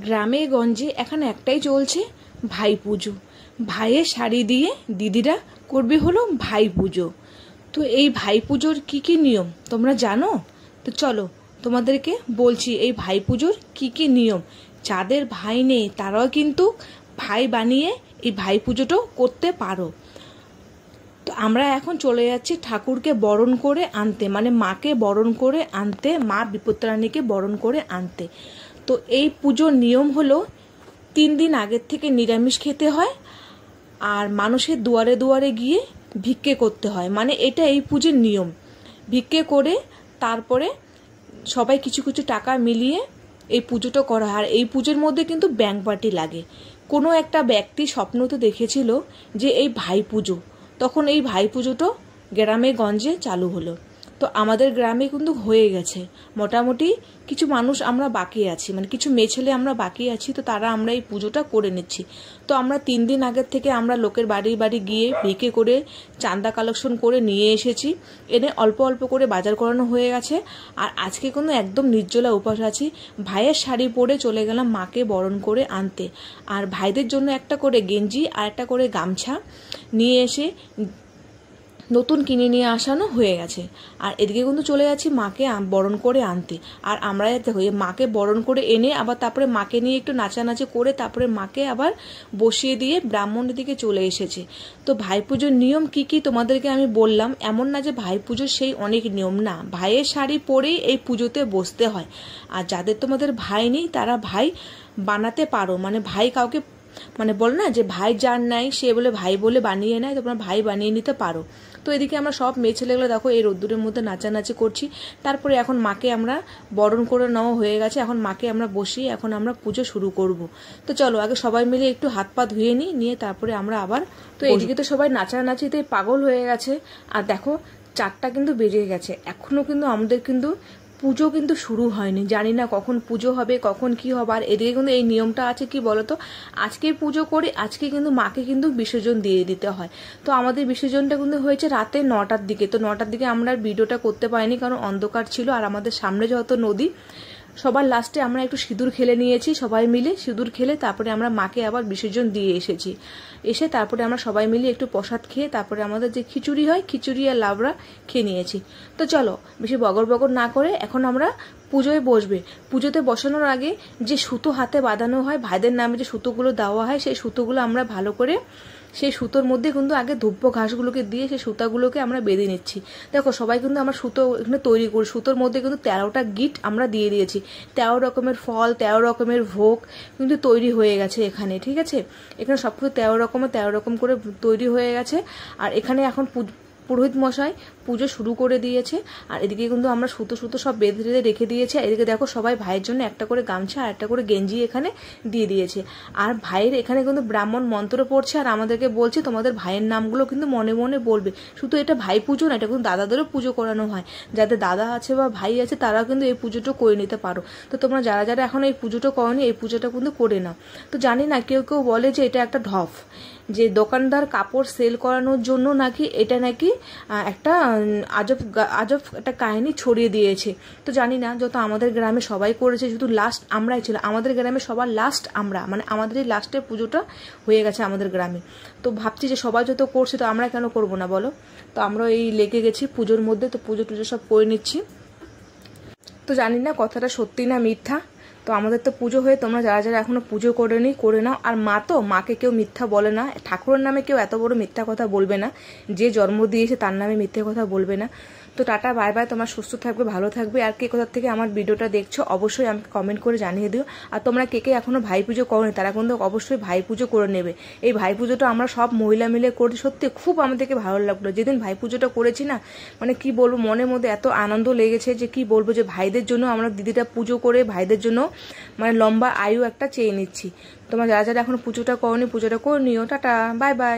গ্রামে গঞ্জে এখন একটাই চলছে, ভাই পুজো। ভাইয়ের শাড়ি দিয়ে দিদিরা করবে হলো ভাই পুজো। তো এই ভাই পুজোর কী কী নিয়ম তোমরা জানো? তো চলো তোমাদেরকে বলছি এই ভাই পুজোর কী কী নিয়ম। যাদের ভাই নেই তারাও কিন্তু ভাই বানিয়ে এই ভাই পুজোটাও করতে পারো। তো আমরা এখন চলে যাচ্ছি ঠাকুরকে বরণ করে আনতে, মানে মাকে বরণ করে আনতে, মা বিপত্তারানীকে বরণ করে আনতে। তো এই পুজোর নিয়ম হলো 3 দিন আগের থেকে নিরামিষ খেতে হয়, আর মানুষের দুয়ারে দুয়ারে গিয়ে ভিক্ষে করতে হয়। মানে এটা এই পুজোর নিয়ম। ভিক্ষে করে তারপরে সবাই কিছু কিছু টাকা মিলিয়ে এই পুজোটা করা হয়। আর এই পুজোর মধ্যে কিন্তু ব্যাংক পার্টি লাগে। কোনো একটা ব্যক্তি স্বপ্নতে দেখেছিল যে এই ভাই পুজো, তখন এই ভাই পুজোটা গ্রামে গঞ্জে চালু হলো। তো আমাদের গ্রামে কিন্তু হয়ে গেছে মোটামুটি। কিছু মানুষ আমরা বাকি আছি, মানে কিছু মেয়ে ছেলে আমরা বাকি আছি, তো তারা আমরা এই পুজোটা করে নিচ্ছি। তো আমরা 3 দিন আগের থেকে আমরা লোকের বাড়ি বাড়ি গিয়ে ভিক্ষে করে চাঁদা কালেকশন করে নিয়ে এসেছি। এনে অল্প অল্প করে বাজার করানো হয়ে গেছে। আর আজকে কিন্তু একদম নির্জলা উপাস আছি। ভাইয়ের শাড়ি পরে চলে গেলাম মাকে বরণ করে আনতে। আর ভাইদের জন্য একটা করে গেঞ্জি আর একটা করে গামছা নিয়ে এসে নতুন কিনে নিয়ে আসানো হয়ে গেছে। আর এদিকে কিন্তু চলে যাচ্ছি মাকে বরণ করে আনতে। আর আমরা দেখো মাকে বরণ করে এনে আবার তারপরে মাকে নিয়ে একটু নাচানাচি করে তারপরে মাকে আবার বসিয়ে দিয়ে ব্রাহ্মণের দিকে চলে এসেছে। তো ভাই পুজোর নিয়ম কি কি তোমাদেরকে আমি বললাম। এমন না যে ভাই পুজোর সেই অনেক নিয়ম না, ভাইয়ের শাড়ি পরেই এই পুজোতে বসতে হয়। আর যাদের তোমাদের ভাই নেই তারা ভাই বানাতে পারো, মানে ভাই কাউকে, মানে বল না যে ভাই যার নাই সে বলে ভাই বলে বানিয়ে নেয়, তোমরা ভাই বানিয়ে নিতে পারো। তো এদিকে আমরা সব মেয়ে ছেলেগুলো দেখো এই রোদ্দুরের মধ্যে নাচানাচি করছি। তারপরে এখন মাকে আমরা বরণ করে নেওয়া হয়ে গেছে। এখন মাকে আমরা বসিয়ে এখন আমরা পুজো শুরু করব। তো চলো আগে সবাই মিলে একটু হাত পা ধুয়ে নিয়ে তারপরে আমরা আবার, তো এদিকে তো সবাই নাচানাচিতে পাগল হয়ে গেছে। আর দেখো 4টা কিন্তু বেজে গেছে, এখনো কিন্তু আমাদের কিন্তু পুজো কিন্তু শুরু হয়নি। জানি না কখন পুজো হবে, কখন কি হবে। আর এদিকে কিন্তু এই নিয়মটা আছে কি বলতো, আজকে পুজো করে আজকে কিন্তু মাকে কিন্তু বিসর্জন দিয়ে দিতে হয়। তো আমাদের বিসর্জনটা কিন্তু হয়েছে রাতে 9টার দিকে। তো 9টার দিকে আমরা ভিডিওটা করতে পারিনি কারণ অন্ধকার ছিল। আর আমাদের সামনে যত নদী, সবার লাস্টে আমরা একটু সিঁদুর খেলে নিয়েছি, সবাই মিলে সিঁদুর খেলে তারপরে আমরা মাকে আবার বিসর্জন দিয়ে এসেছি। এসে তারপরে আমরা সবাই মিলে একটু প্রসাদ খেয়ে তারপরে আমাদের যে খিচুড়ি হয়, খিচুড়ি আর লাবড়া খেয়ে নিয়েছি। তো চলো বেশি বগর বগর না করে এখন আমরা পুজোয় বসবে। পুজোতে বসানোর আগে যে সুতো হাতে বাঁধানো হয়, ভাইদের নামে যে সুতোগুলো দেওয়া হয়, সেই সুতোগুলো আমরা ভালো করে সেই সুতোর মধ্যে কিন্তু আগে ধূপ্য ঘাসগুলোকে দিয়ে সেই সুতাগুলোকে আমরা বেঁধে নিচ্ছি। দেখো সবাই কিন্তু আমরা সুতো এখানে তৈরি করি। সুতোর মধ্যে কিন্তু 13টা গিট আমরা দিয়ে দিয়েছি। 13 রকমের ফল, 13 রকমের ভোগ কিন্তু তৈরি হয়ে গেছে এখানে, ঠিক আছে। এখানে সব কিছু 13 রকম করে তৈরি হয়ে গেছে। আর এখানে এখন পুরোহিত মশাই পুজো শুরু করে দিয়েছে। আর এদিকে কিন্তু আমরা সুতো সব বেঁধে রেখে দিয়েছে। এদিকে দেখো সবাই ভাইয়ের জন্য একটা করে গামছা আর একটা করে গেঞ্জি এখানে দিয়ে দিয়েছে। আর ভাইয়ের এখানে কিন্তু ব্রাহ্মণ মন্ত্র পড়ছে আর আমাদেরকে বলছে তোমাদের ভাইয়ের নামগুলো কিন্তু মনে মনে বলবে। শুধু এটা ভাই পুজো না, এটা কিন্তু দাদাদেরও পুজো করানো হয়। যাদের দাদা আছে বা ভাই আছে তারাও কিন্তু এই পুজোটা করে নিতে পারো। তো তোমরা যারা যারা এখন এই পুজোটা করোনি এই পুজোটা কিন্তু করে নাও। তো জানি না, কেউ কেউ বলে যে এটা একটা ঢফ, যে দোকানদার কাপড় সেল করানোর জন্য নাকি এটা নাকি একটা আজব একটা কাহিনী ছড়িয়ে দিয়েছে। তো জানি না, যত আমাদের গ্রামে সবাই করেছে, শুধু লাস্ট আমরাই ছিল। আমাদের গ্রামে সবার লাস্ট আমরা, মানে আমাদের এই লাস্টের পুজোটা হয়ে গেছে আমাদের গ্রামে। তো ভাবছি যে সবাই যত করছে তো আমরা কেন করবো না বলো। তো আমরা এই লেগে গেছি পুজোর মধ্যে। তো পুজো টুজো সব করে নিচ্ছি। তো জানি না কথাটা সত্যি না মিথ্যা। তো আমাদের তো পুজো হয়ে তোমরা যারা যারা এখনো পুজো করেনি করে নাও। আর মা তো, মাকে কেউ মিথ্যা বলে না, ঠাকুরের নামে কেউ এত বড় মিথ্যা কথা বলবে না, যে জন্ম দিয়েছে তার নামে মিথ্যে কথা বলবে না। তো টাটা, বাই বাই, তোমরা সুস্থ থাকবে, ভালো থাকবে। আর কে কোথা থেকে আমার ভিডিওটা দেখছো অবশ্যই আমাকে কমেন্ট করে জানিয়ে দিও। আর তোমরা কে কে এখনো ভাই পুজো করোনি তারা কিন্তু অবশ্যই ভাই পুজো করে নেবে। এই ভাই পুজোটা আমরা সব মহিলা মিলে করি, সত্যি খুব আমাদেরকে ভালো লাগলো। যেদিন ভাই পুজোটা করেছি না, মানে কি বলবো, মনের মধ্যে এত আনন্দ লেগেছে যে কি বলবো, যে ভাইদের জন্য আমরা দিদিটা পুজো করে ভাইদের জন্য মানে লম্বা আয়ু একটা চেয়ে নিচ্ছি। তোমরা যারা যারা এখনো পুজোটা করোনি পুজোটা করে নিও। Tata, bye bye.